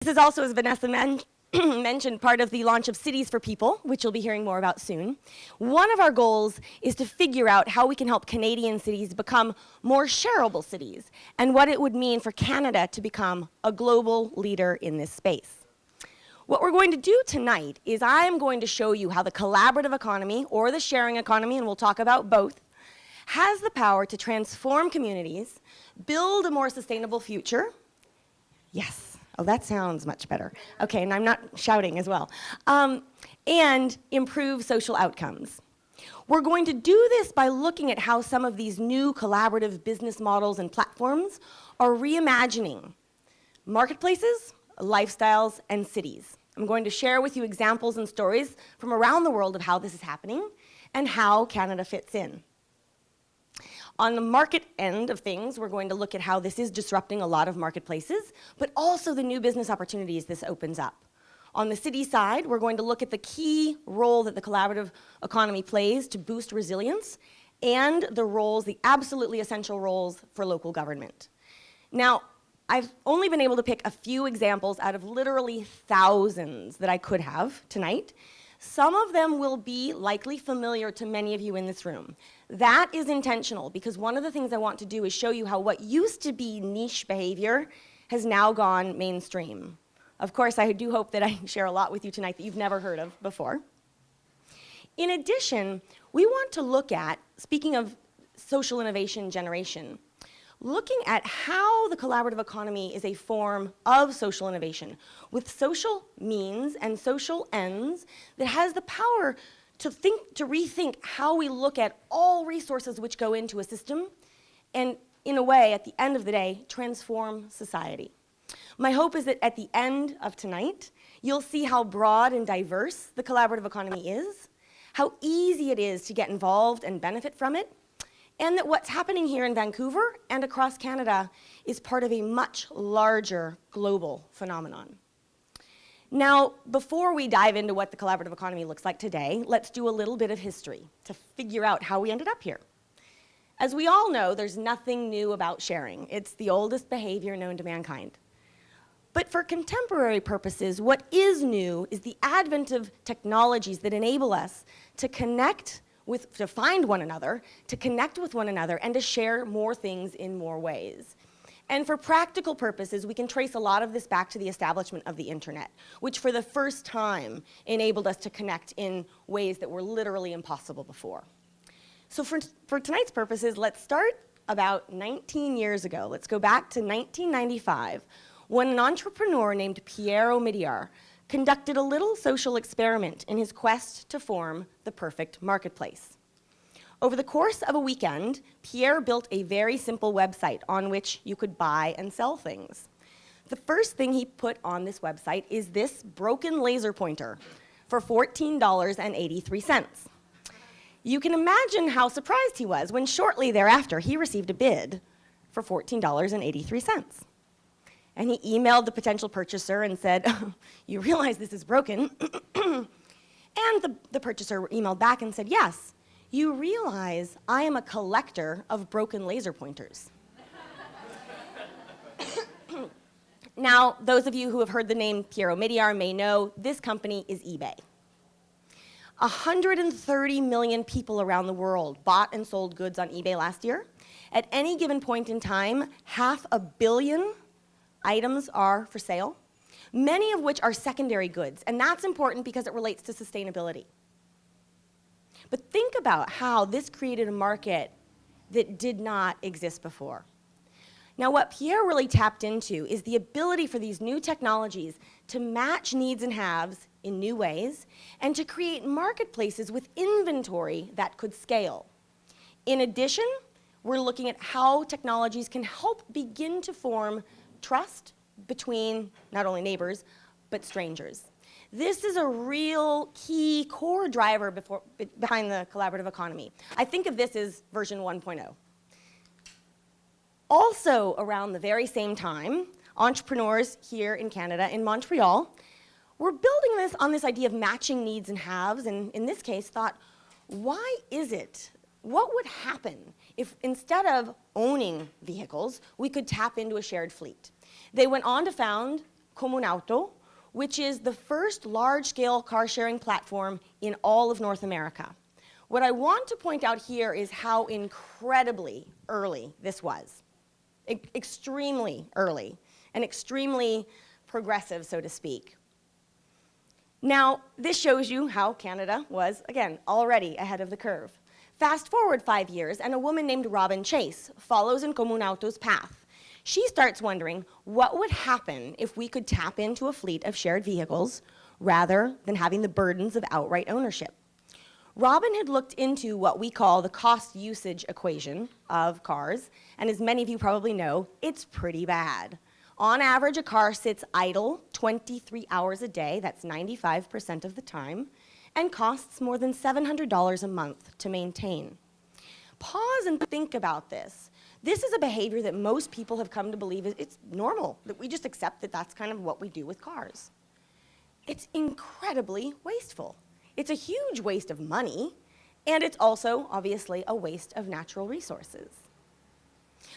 This is also, as Vanessa mentioned, part of the launch of Cities for People, which you'll be hearing more about soon. One of our goals is to figure out how we can help Canadian cities become more shareable cities, and what it would mean for Canada to become a global leader in this space. What we're going to do tonight is I'm going to show you how the collaborative economy, or the sharing economy, and we'll talk about both, has the power to transform communities, build a more sustainable future. Yes. Oh, that sounds much better. Okay, and I'm not shouting as well. And improve social outcomes. We're going to do this by looking at how some of these new collaborative business models and platforms are reimagining marketplaces, lifestyles, and cities. I'm going to share with you examples and stories from around the world of how this is happening and how Canada fits in. On the market end of things, we're going to look at how this is disrupting a lot of marketplaces, but also the new business opportunities this opens up. On the city side, we're going to look at the key role that the collaborative economy plays to boost resilience, and the roles, the absolutely essential roles for local government. Now, I've only been able to pick a few examples out of literally thousands that I could have tonight. Some of them will be likely familiar to many of you in this room. That is intentional, because one of the things I want to do is show you how what used to be niche behavior has now gone mainstream. Of course, I do hope that I share a lot with you tonight that you've never heard of before. In addition, we want to look at, speaking of social innovation generation, looking at how the collaborative economy is a form of social innovation with social means and social ends that has the power to rethink how we look at all resources which go into a system and, in a way, at the end of the day, transform society. My hope is that at the end of tonight, you'll see how broad and diverse the collaborative economy is, how easy it is to get involved and benefit from it, and that what's happening here in Vancouver and across Canada is part of a much larger global phenomenon. Now, before we dive into what the collaborative economy looks like today, let's do a little bit of history to figure out how we ended up here. As we all know, there's nothing new about sharing. It's the oldest behavior known to mankind. But for contemporary purposes, what is new is the advent of technologies that enable us to to find one another, to connect with one another, and to share more things in more ways. And for practical purposes, we can trace a lot of this back to the establishment of the internet, which for the first time enabled us to connect in ways that were literally impossible before. So for tonight's purposes, let's start about 19 years ago. Let's go back to 1995, when an entrepreneur named Pierre Omidyar conducted a little social experiment in his quest to form the perfect marketplace. Over the course of a weekend, Pierre built a very simple website on which you could buy and sell things. The first thing he put on this website is this broken laser pointer for $14.83. You can imagine how surprised he was when shortly thereafter he received a bid for $14.83. And he emailed the potential purchaser and said, "You realize this is broken?" And the purchaser emailed back and said, "Yes, you realize I am a collector of broken laser pointers." Now, those of you who have heard the name Pierre Omidyar may know this company is eBay. 130 million people around the world bought and sold goods on eBay last year. At any given point in time, 500 million items are for sale, many of which are secondary goods, and that's important because it relates to sustainability. But think about how this created a market that did not exist before. Now, what Pierre really tapped into is the ability for these new technologies to match needs and haves in new ways, and to create marketplaces with inventory that could scale. In addition, we're looking at how technologies can help begin to form trust between not only neighbors, but strangers. This is a real key core driver behind the collaborative economy. I think of this as version 1.0. Also around the very same time, entrepreneurs here in Canada, in Montreal, were building this on this idea of matching needs and haves, and in this case thought, why is it? What would happen if instead of owning vehicles, we could tap into a shared fleet? They went on to found Comunauto, which is the first large-scale car-sharing platform in all of North America. What I want to point out here is how incredibly early this was. Extremely early and extremely progressive, so to speak. Now, this shows you how Canada was, again, already ahead of the curve. Fast forward 5 years, and a woman named Robin Chase follows in Comunauto's path. She starts wondering what would happen if we could tap into a fleet of shared vehicles rather than having the burdens of outright ownership. Robin had looked into what we call the cost-usage equation of cars, and as many of you probably know, it's pretty bad. On average, a car sits idle 23 hours a day, that's 95% of the time, and costs more than $700 a month to maintain. Pause and think about this. This is a behavior that most people have come to believe it's normal, that we just accept that that's kind of what we do with cars. It's incredibly wasteful. It's a huge waste of money, and it's also, obviously, a waste of natural resources.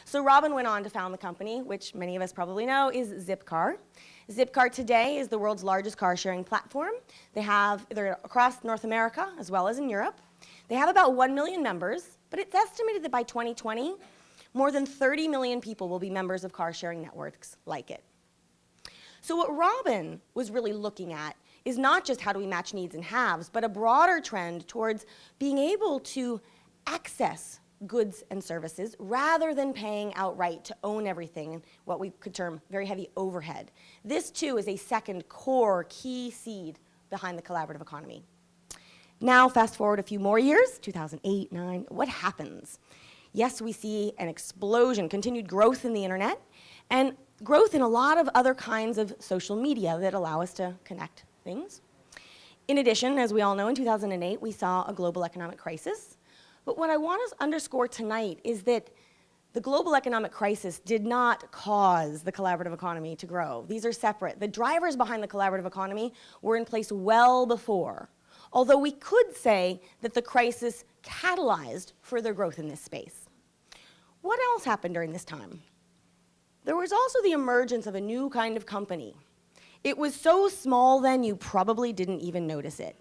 So Robin went on to found the company, which many of us probably know is Zipcar. Zipcar today is the world's largest car-sharing platform. They're across North America as well as in Europe. They have about 1 million members, but it's estimated that by 2020, more than 30 million people will be members of car-sharing networks like it. So what Robin was really looking at is not just how do we match needs and haves, but a broader trend towards being able to access goods and services rather than paying outright to own everything, what we could term very heavy overhead. This too is a second core key seed behind the collaborative economy. Now fast forward a few more years, 2008, 2009, what happens? Yes, we see an explosion, continued growth in the internet, and growth in a lot of other kinds of social media that allow us to connect things. In addition, as we all know, in 2008, we saw a global economic crisis. But what I want to underscore tonight is that the global economic crisis did not cause the collaborative economy to grow. These are separate. The drivers behind the collaborative economy were in place well before, although we could say that the crisis catalyzed further growth in this space. What else happened during this time? There was also the emergence of a new kind of company. It was so small then you probably didn't even notice it.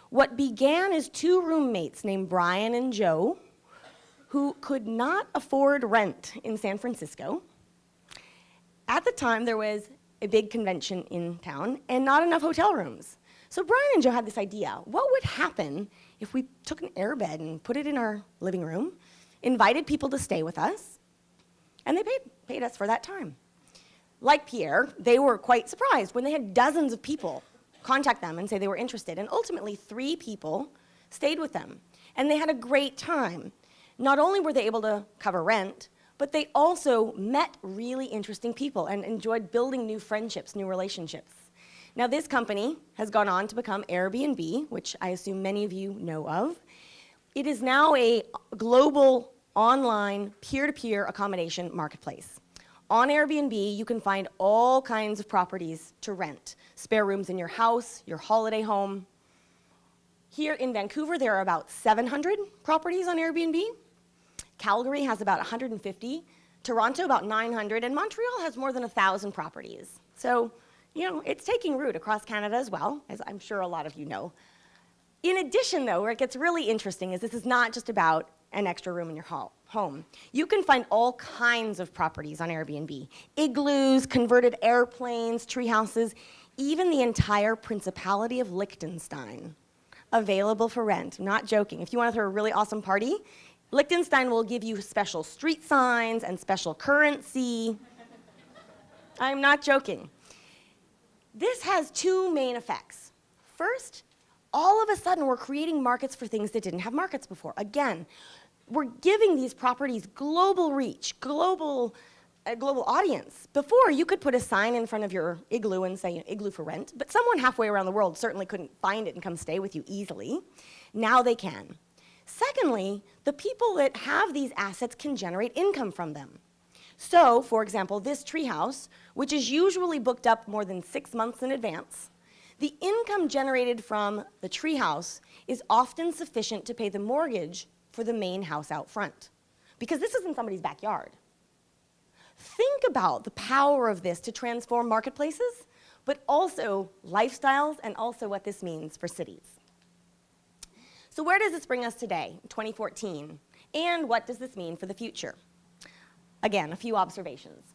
What began as two roommates named Brian and Joe, who could not afford rent in San Francisco. At the time, there was a big convention in town and not enough hotel rooms. So Brian and Joe had this idea. What would happen if we took an airbed and put it in our living room, invited people to stay with us, and they paid us for that time? Like Pierre, they were quite surprised when they had dozens of people contact them and say they were interested. And ultimately, 3 people stayed with them. And they had a great time. Not only were they able to cover rent, but they also met really interesting people and enjoyed building new friendships, new relationships. Now, this company has gone on to become Airbnb, which I assume many of you know of. It is now a global online peer-to-peer accommodation marketplace. On Airbnb, you can find all kinds of properties to rent. Spare rooms in your house, your holiday home. Here in Vancouver, there are about 700 properties on Airbnb. Calgary has about 150. Toronto, about 900. And Montreal has more than 1,000 properties. So, it's taking root across Canada as well, as I'm sure a lot of you know. In addition, though, where it gets really interesting is this is not just about an extra room in your home. You can find all kinds of properties on Airbnb. Igloos, converted airplanes, tree houses, even the entire Principality of Liechtenstein available for rent. I'm not joking. If you want to throw a really awesome party, Liechtenstein will give you special street signs and special currency. I'm not joking. This has 2 main effects. First, all of a sudden we're creating markets for things that didn't have markets before. Again, we're giving these properties global reach, a global audience. Before, you could put a sign in front of your igloo and say, igloo for rent, but someone halfway around the world certainly couldn't find it and come stay with you easily. Now they can. Secondly, the people that have these assets can generate income from them. So, for example, this treehouse, which is usually booked up more than 6 months in advance, the income generated from the treehouse is often sufficient to pay the mortgage for the main house out front, because this isn't somebody's backyard. Think about the power of this to transform marketplaces. but also lifestyles and also what this means for cities. So where does this bring us today, 2014? And what does this mean for the future? Again, a few observations.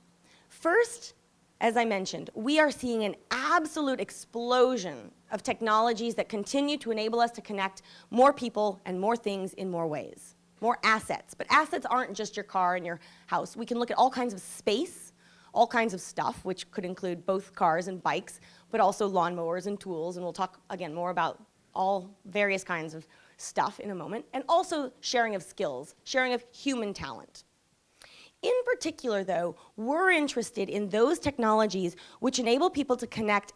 First, as I mentioned, we are seeing an absolute explosion of technologies that continue to enable us to connect more people and more things in more ways, more assets. But assets aren't just your car and your house. We can look at all kinds of space, all kinds of stuff, which could include both cars and bikes, but also lawnmowers and tools, and we'll talk again more about all various kinds of stuff in a moment, and also sharing of skills, sharing of human talent. In particular, though, we're interested in those technologies which enable people to connect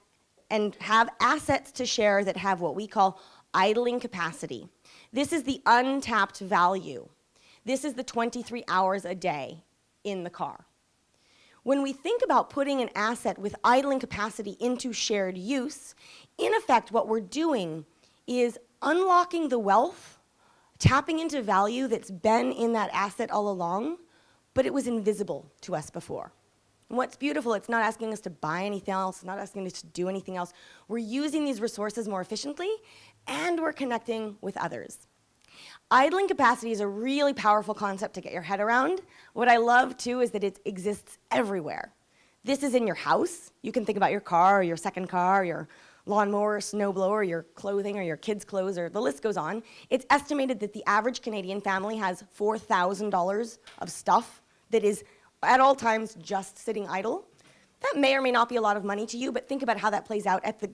and have assets to share that have what we call idling capacity. This is the untapped value. This is the 23 hours a day in the car. When we think about putting an asset with idling capacity into shared use, in effect, what we're doing is unlocking the wealth, tapping into value that's been in that asset all along, but it was invisible to us before. And what's beautiful, it's not asking us to buy anything else, it's not asking us to do anything else. We're using these resources more efficiently, and we're connecting with others. Idling capacity is a really powerful concept to get your head around. What I love, too, is that it exists everywhere. This is in your house. You can think about your car, or your second car, your lawnmower, snowblower, your clothing, or your kids' clothes, or the list goes on. It's estimated that the average Canadian family has $4,000 of stuff that is at all times just sitting idle. That may or may not be a lot of money to you, but think about how that plays out at the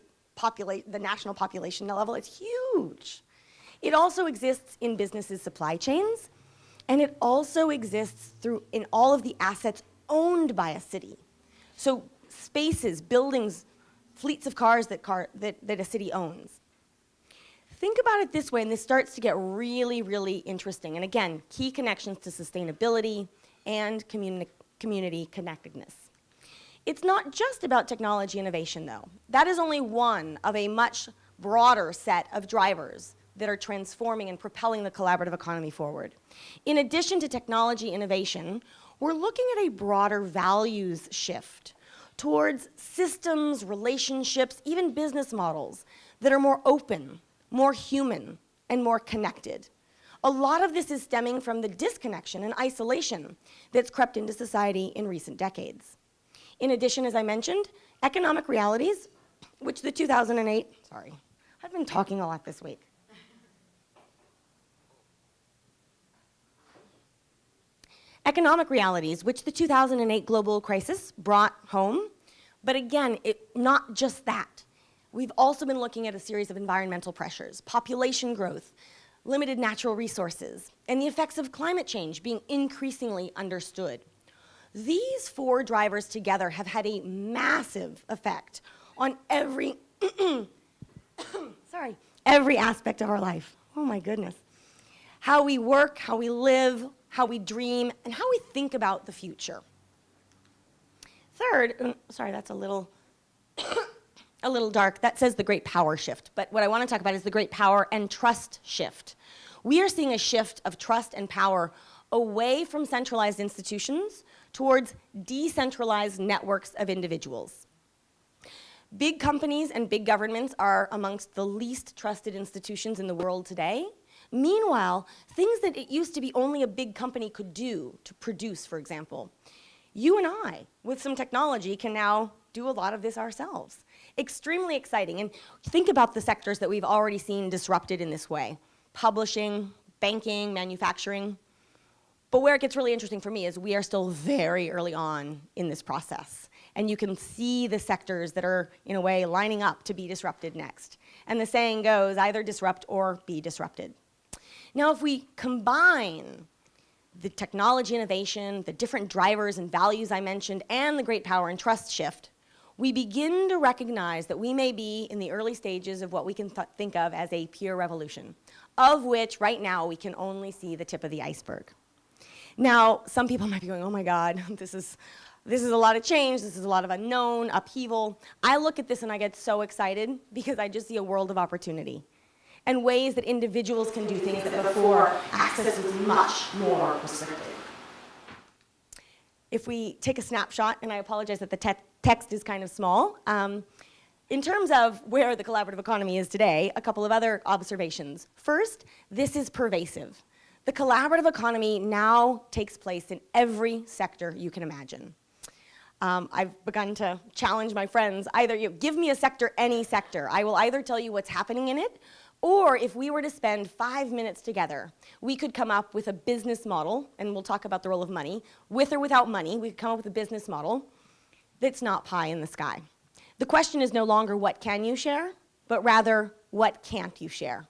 national population level. It's huge. It also exists in businesses' supply chains, and it also exists in all of the assets owned by a city. So spaces, buildings, fleets of cars that a city owns. Think about it this way, and this starts to get really, really interesting. And again, key connections to sustainability and community connectedness. It's not just about technology innovation, though. That is only one of a much broader set of drivers that are transforming and propelling the collaborative economy forward. In addition to technology innovation, we're looking at a broader values shift towards systems, relationships, even business models that are more open, more human, and more connected. A lot of this is stemming from the disconnection and isolation that's crept into society in recent decades. In addition, as I mentioned, economic realities, which the 2008, sorry, I've been talking a lot this week. Economic realities, which the 2008 global crisis brought home, but again, not just that. We've also been looking at a series of environmental pressures, population growth, limited natural resources, and the effects of climate change being increasingly understood. These four drivers together have had a massive effect on every aspect of our life. Oh my goodness. How we work, how we live, how we dream, and how we think about the future. Third, sorry, that's a little dark. That says the great power shift. But what I want to talk about is the great power and trust shift. We are seeing a shift of trust and power away from centralized institutions towards decentralized networks of individuals. Big companies and big governments are amongst the least trusted institutions in the world today. Meanwhile, things that it used to be only a big company could do to produce, for example, you and I, with some technology, can now do a lot of this ourselves. Extremely exciting. And think about the sectors that we've already seen disrupted in this way. Publishing, banking, manufacturing. But where it gets really interesting for me is we are still very early on in this process. And you can see the sectors that are, in a way, lining up to be disrupted next. And the saying goes, either disrupt or be disrupted. Now, if we combine the technology innovation, the different drivers and values I mentioned, and the great power and trust shift, we begin to recognize that we may be in the early stages of what we can think of as a peer revolution, of which right now we can only see the tip of the iceberg. Now, some people might be going, oh my God, this is a lot of change, this is a lot of unknown, upheaval. I look at this and I get so excited because I just see a world of opportunity and ways that individuals can do things that before access was much more restricted. If we take a snapshot, and I apologize that the text is kind of small. In terms of where the collaborative economy is today, a couple of other observations. First, this is pervasive. The collaborative economy now takes place in every sector you can imagine. I've begun to challenge my friends, either give me a sector, any sector. I will either tell you what's happening in it, or if we were to spend 5 minutes together, we could come up with a business model, and we'll talk about the role of money. With or without money, we could come up with a business model that's not pie in the sky. The question is no longer what can you share, but rather what can't you share.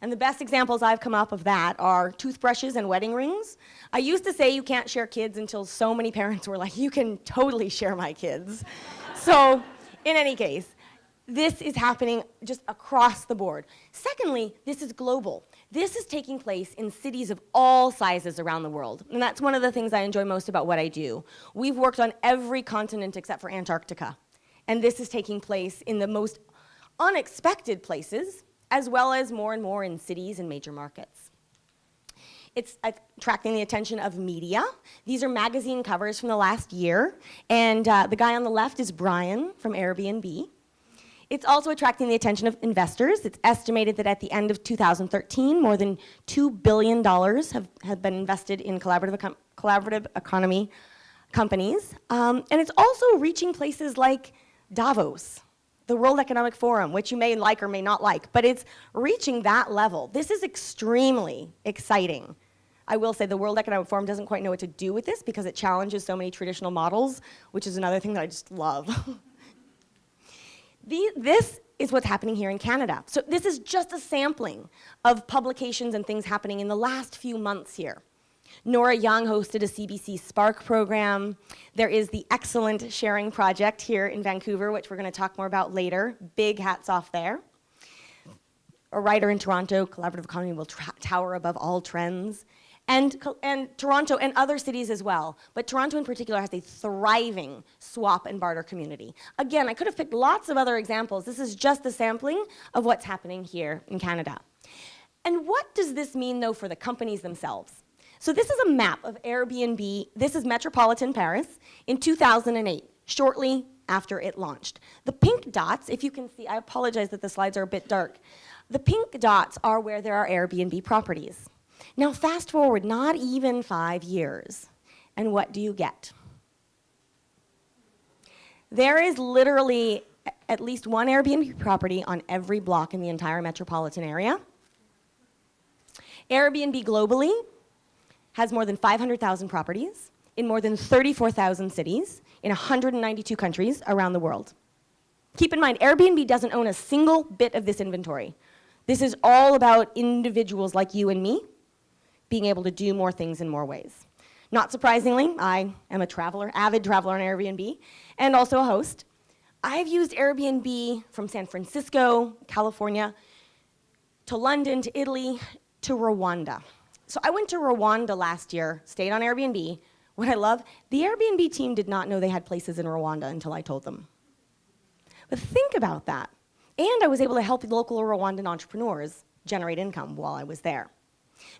And the best examples I've come up of that are toothbrushes and wedding rings. I used to say you can't share kids until so many parents were like, you can totally share my kids. So in any case, this is happening just across the board. Secondly, this is global. This is taking place in cities of all sizes around the world. And that's one of the things I enjoy most about what I do. We've worked on every continent except for Antarctica. And this is taking place in the most unexpected places, as well as more and more in cities and major markets. It's attracting the attention of media. These are magazine covers from the last year. And the guy on the left is Brian from Airbnb. It's also attracting the attention of investors. It's estimated that at the end of 2013, more than $2 billion have been invested in collaborative economy companies. And it's also reaching places like Davos, the World Economic Forum, which you may like or may not like, but it's reaching that level. This is extremely exciting. I will say the World Economic Forum doesn't quite know what to do with this because it challenges so many traditional models, which is another thing that I just love. This is what's happening here in Canada. So this is just a sampling of publications and things happening in the last few months here. Nora Young hosted a CBC Spark program. There is the excellent Sharing Project here in Vancouver, which we're going to talk more about later. Big hats off there. A writer in Toronto, collaborative economy will tower above all trends. And Toronto and other cities as well. But Toronto in particular has a thriving swap and barter community. Again, I could have picked lots of other examples. This is just a sampling of what's happening here in Canada. And what does this mean, though, for the companies themselves? So this is a map of Airbnb. This is metropolitan Paris in 2008, shortly after it launched. The pink dots, if you can see, I apologize that the slides are a bit dark. The pink dots are where there are Airbnb properties. Now fast forward not even 5 years, and what do you get? There is literally at least one Airbnb property on every block in the entire metropolitan area. Airbnb globally has more than 500,000 properties in more than 34,000 cities in 192 countries around the world. Keep in mind, Airbnb doesn't own a single bit of this inventory. This is all about individuals like you and me being able to do more things in more ways. Not surprisingly, I am a traveler, avid traveler on Airbnb, and also a host. I've used Airbnb from San Francisco, California, to London, to Italy, to Rwanda. So I went to Rwanda last year, stayed on Airbnb. What I love, the Airbnb team did not know they had places in Rwanda until I told them. But think about that. And I was able to help local Rwandan entrepreneurs generate income while I was there.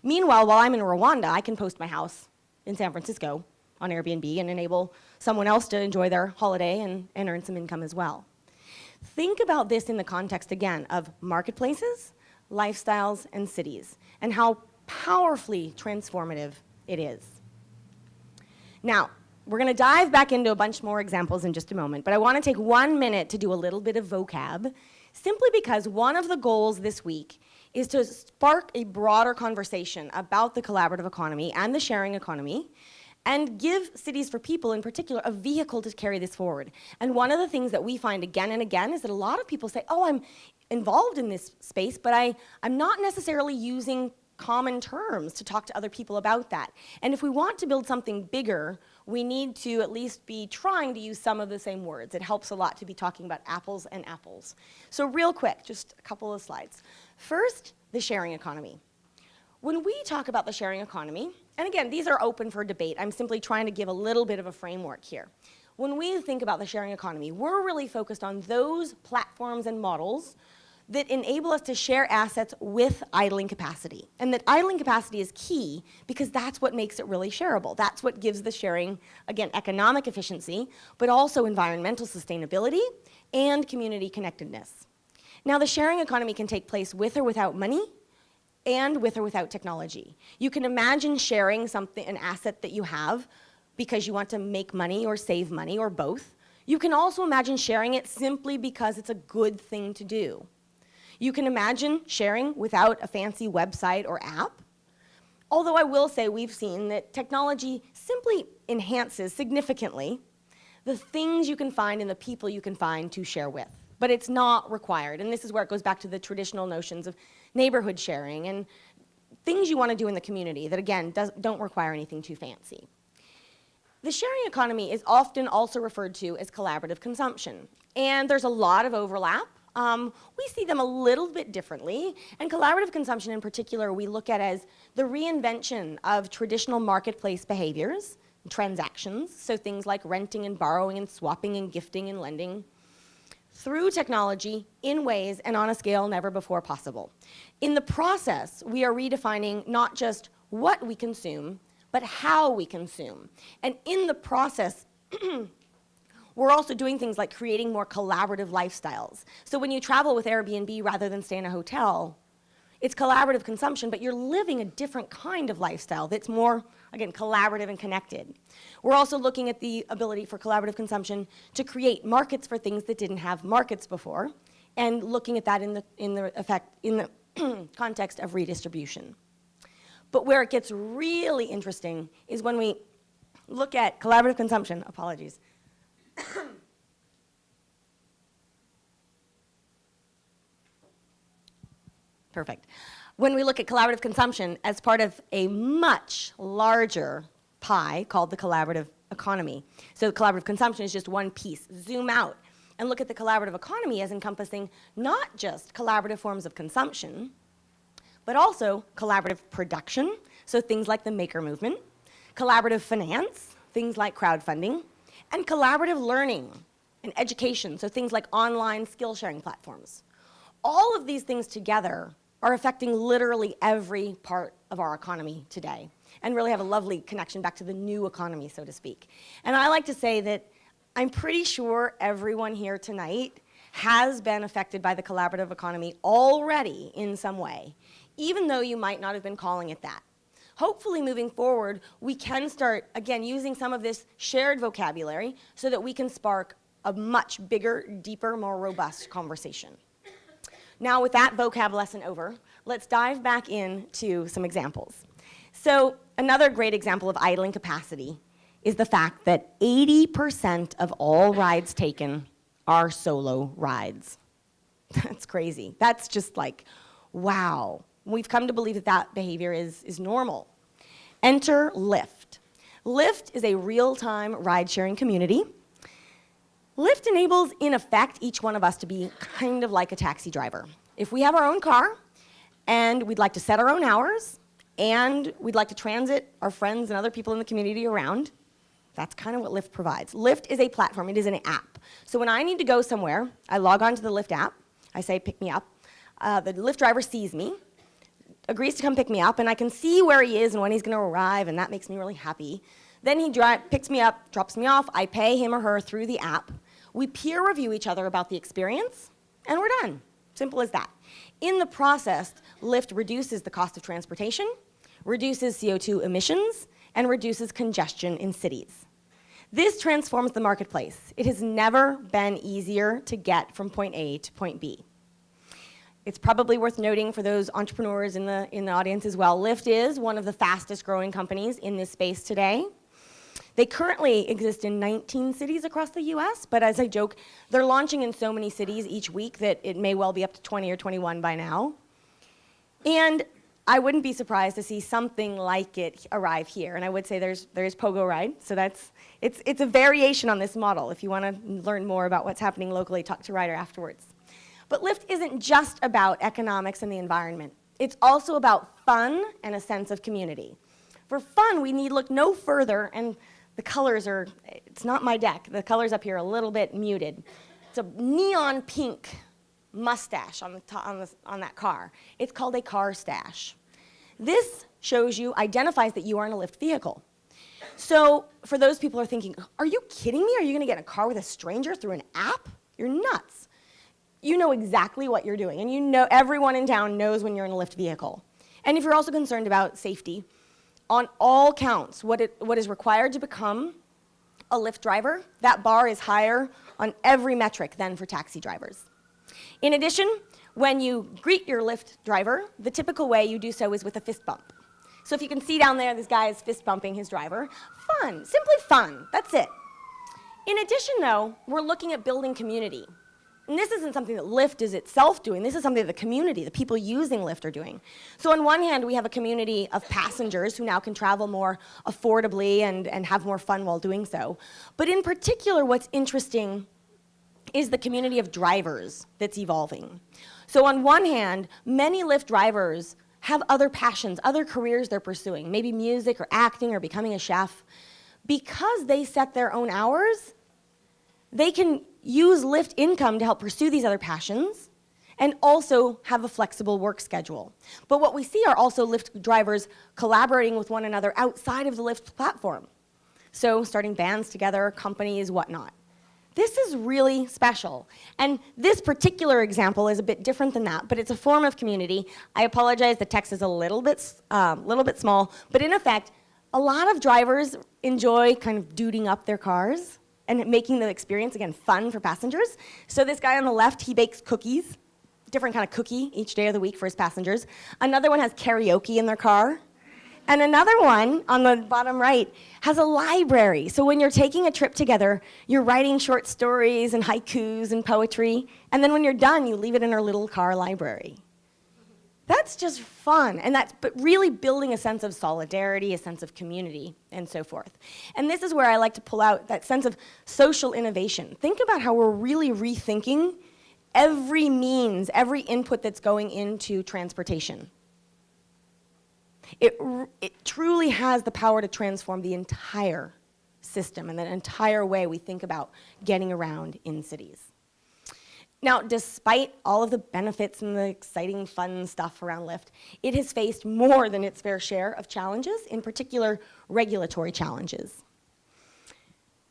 Meanwhile, while I'm in Rwanda, I can post my house in San Francisco on Airbnb and enable someone else to enjoy their holiday and earn some income as well. Think about this in the context, again, of marketplaces, lifestyles, and cities, and how powerfully transformative it is. Now, we're going to dive back into a bunch more examples in just a moment, but I want to take 1 minute to do a little bit of vocab, simply because one of the goals this week is to spark a broader conversation about the collaborative economy and the sharing economy, and give Cities for People in particular a vehicle to carry this forward. And one of the things that we find again and again is that a lot of people say, oh, I'm involved in this space, but I'm not necessarily using common terms to talk to other people about that. And if we want to build something bigger, we need to at least be trying to use some of the same words. It helps a lot to be talking about apples and apples. So real quick, just a couple of slides. First, the sharing economy. When we talk about the sharing economy, and again, these are open for debate. I'm simply trying to give a little bit of a framework here. When we think about the sharing economy, we're really focused on those platforms and models that enable us to share assets with idling capacity. And that idling capacity is key because that's what makes it really shareable. That's what gives the sharing, again, economic efficiency, but also environmental sustainability and community connectedness. Now, the sharing economy can take place with or without money and with or without technology. You can imagine sharing something, an asset that you have because you want to make money or save money or both. You can also imagine sharing it simply because it's a good thing to do. You can imagine sharing without a fancy website or app. Although I will say we've seen that technology simply enhances significantly the things you can find and the people you can find to share with. But it's not required. And this is where it goes back to the traditional notions of neighborhood sharing and things you want to do in the community that, again, don't require anything too fancy. The sharing economy is often also referred to as collaborative consumption. And there's a lot of overlap. We see them a little bit differently, and collaborative consumption in particular we look at as the reinvention of traditional marketplace behaviors, transactions, so things like renting and borrowing and swapping and gifting and lending, through technology in ways and on a scale never before possible. In the process, we are redefining not just what we consume, but how we consume. And in the process, we're also doing things like creating more collaborative lifestyles. So when you travel with Airbnb rather than stay in a hotel, it's collaborative consumption, but you're living a different kind of lifestyle that's more, again, collaborative and connected. We're also looking at the ability for collaborative consumption to create markets for things that didn't have markets before, and looking at that in the context of redistribution. But where it gets really interesting is when we look at collaborative consumption, apologies. Perfect. When we look at collaborative consumption as part of a much larger pie called the collaborative economy. So collaborative consumption is just one piece. Zoom out and look at the collaborative economy as encompassing not just collaborative forms of consumption, but also collaborative production, so things like the maker movement, collaborative finance, things like crowdfunding, and collaborative learning and education, so things like online skill sharing platforms. All of these things together are affecting literally every part of our economy today, and really have a lovely connection back to the new economy, so to speak. And I like to say that I'm pretty sure everyone here tonight has been affected by the collaborative economy already in some way, even though you might not have been calling it that. Hopefully, moving forward, we can start, again, using some of this shared vocabulary so that we can spark a much bigger, deeper, more robust conversation. Now, with that vocab lesson over, let's dive back into some examples. So, another great example of idling capacity is the fact that 80% of all rides taken are solo rides. That's crazy. That's just like, wow. We've come to believe that that behavior is normal. Enter Lyft. Lyft is a real-time ride-sharing community. Lyft enables, in effect, each one of us to be kind of like a taxi driver. If we have our own car, and we'd like to set our own hours, and we'd like to transit our friends and other people in the community around, that's kind of what Lyft provides. Lyft is a platform. It is an app. So when I need to go somewhere, I log on to the Lyft app. I say, pick me up. The Lyft driver sees me, agrees to come pick me up, and I can see where he is and when he's going to arrive, and that makes me really happy. Then he picks me up, drops me off. I pay him or her through the app. We peer review each other about the experience, and we're done. Simple as that. In the process, Lyft reduces the cost of transportation, reduces CO2 emissions, and reduces congestion in cities. This transforms the marketplace. It has never been easier to get from point A to point B. It's probably worth noting for those entrepreneurs in the audience as well, Lyft is one of the fastest growing companies in this space today. They currently exist in 19 cities across the US, but as I joke, they're launching in so many cities each week that it may well be up to 20 or 21 by now. And I wouldn't be surprised to see something like it arrive here. And I would say there's Pogo Ride, so it's a variation on this model. If you want to learn more about what's happening locally, talk to Ryder afterwards. But Lyft isn't just about economics and the environment. It's also about fun and a sense of community. For fun, we need look no further, and the colors are, it's not my deck. The colors up here are a little bit muted. It's a neon pink mustache on that car. It's called a car stash. This shows you, identifies that you are in a Lyft vehicle. So for those people who are thinking, are you kidding me? Are you going to get in a car with a stranger through an app? You're nuts. You know exactly what you're doing, and you know everyone in town knows when you're in a Lyft vehicle. And if you're also concerned about safety, on all counts, what is required to become a Lyft driver, that bar is higher on every metric than for taxi drivers. In addition, when you greet your Lyft driver, the typical way you do so is with a fist bump. So if you can see down there, this guy is fist bumping his driver. Fun, simply fun, that's it. In addition though, we're looking at building community. And this isn't something that Lyft is itself doing, this is something that the community, the people using Lyft are doing. So on one hand, we have a community of passengers who now can travel more affordably and have more fun while doing so. But in particular, what's interesting is the community of drivers that's evolving. So on one hand, many Lyft drivers have other passions, other careers they're pursuing, maybe music or acting or becoming a chef. Because they set their own hours, they can use Lyft income to help pursue these other passions and also have a flexible work schedule. But what we see are also Lyft drivers collaborating with one another outside of the Lyft platform. So starting bands together, companies, whatnot. This is really special. And this particular example is a bit different than that, but it's a form of community. I apologize, the text is a little bit small, but in effect, a lot of drivers enjoy kind of duding up their cars and making the experience, again, fun for passengers. So this guy on the left, he bakes cookies, different kind of cookie each day of the week for his passengers. Another one has karaoke in their car. And another one, on the bottom right, has a library. So when you're taking a trip together, you're writing short stories and haikus and poetry, and then when you're done, you leave it in our little car library. That's just fun, and but really building a sense of solidarity, a sense of community, and so forth. And this is where I like to pull out that sense of social innovation. Think about how we're really rethinking every means, every input that's going into transportation. It truly has the power to transform the entire system and the entire way we think about getting around in cities. Now, despite all of the benefits and the exciting, fun stuff around Lyft, it has faced more than its fair share of challenges, in particular, regulatory challenges.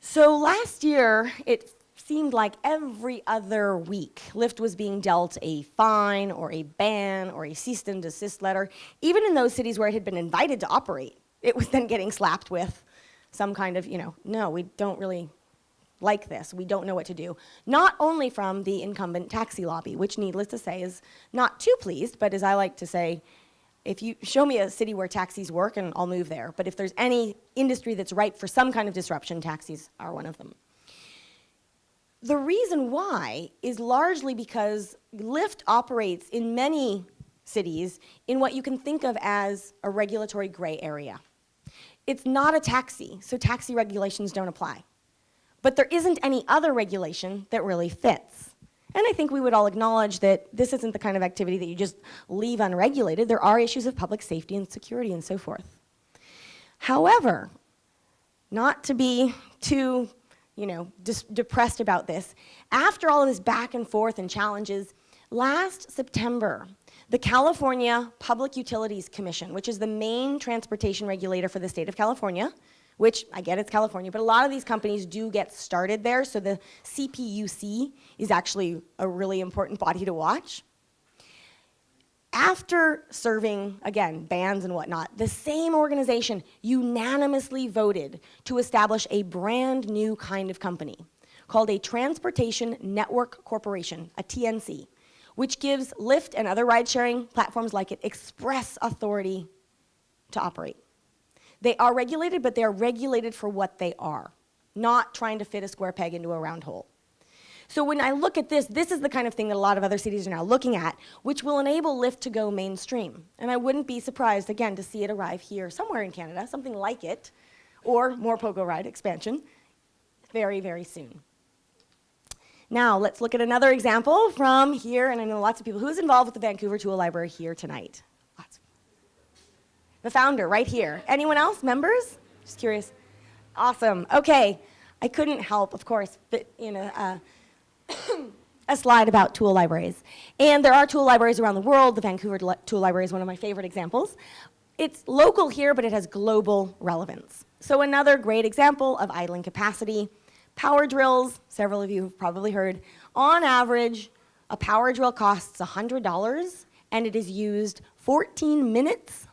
So last year, it seemed like every other week, Lyft was being dealt a fine or a ban or a cease and desist letter. Even in those cities where it had been invited to operate, it was then getting slapped with some kind of, no, we don't really like this. We don't know what to do. Not only from the incumbent taxi lobby, which needless to say is not too pleased, but as I like to say, if you show me a city where taxis work and I'll move there. But if there's any industry that's ripe for some kind of disruption, taxis are one of them. The reason why is largely because Lyft operates in many cities in what you can think of as a regulatory gray area. It's not a taxi, so taxi regulations don't apply. But there isn't any other regulation that really fits. And I think we would all acknowledge that this isn't the kind of activity that you just leave unregulated. There are issues of public safety and security and so forth. However, not to be too depressed about this. After all of this back and forth and challenges, last September, the California Public Utilities Commission, which is the main transportation regulator for the state of California, which I get it's California, but a lot of these companies do get started there, so the CPUC is actually a really important body to watch. After serving, again, bans and whatnot, the same organization unanimously voted to establish a brand new kind of company called a Transportation Network Corporation, a TNC, which gives Lyft and other ride-sharing platforms like it express authority to operate. They are regulated, but they are regulated for what they are, not trying to fit a square peg into a round hole. So when I look at this, this is the kind of thing that a lot of other cities are now looking at, which will enable Lyft to go mainstream. And I wouldn't be surprised, again, to see it arrive here somewhere in Canada, something like it, or more Pogo Ride expansion, very, very soon. Now, let's look at another example from here, and I know lots of people. Who's involved with the Vancouver Tool Library here tonight? Lots. The founder, right here. Anyone else? Members? Just curious. Awesome. Okay. I couldn't help, of course, but a slide about tool libraries. And there are tool libraries around the world. The Vancouver Tool Library is one of my favorite examples. It's local here, but it has global relevance. So another great example of idling capacity, power drills. Several of you have probably heard. On average, a power drill costs $100, and it is used 14 minutes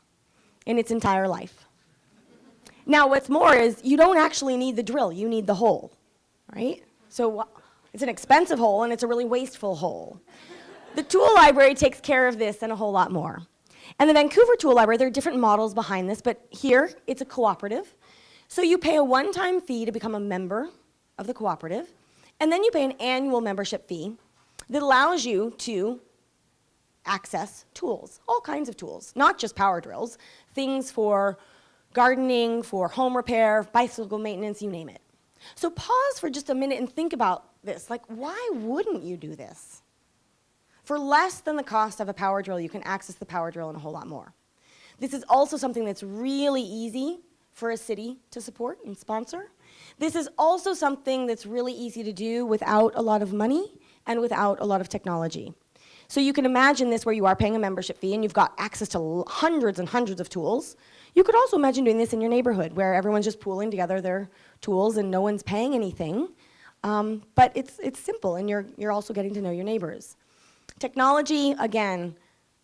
in its entire life. Now, what's more is you don't actually need the drill, you need the hole, right? So it's an expensive hole, and it's a really wasteful hole. The tool library takes care of this and a whole lot more. And the Vancouver Tool Library, there are different models behind this, but here it's a cooperative. So you pay a one-time fee to become a member of the cooperative, and then you pay an annual membership fee that allows you to access tools, all kinds of tools, not just power drills, things for gardening, for home repair, bicycle maintenance, you name it. So pause for just a minute and think about this. Like, why wouldn't you do this? For less than the cost of a power drill, you can access the power drill and a whole lot more. This is also something that's really easy for a city to support and sponsor. This is also something that's really easy to do without a lot of money and without a lot of technology. So you can imagine this where you are paying a membership fee and you've got access to hundreds and hundreds of tools. You could also imagine doing this in your neighborhood where everyone's just pooling together their tools and no one's paying anything. But it's simple, and you're also getting to know your neighbors. Technology, again,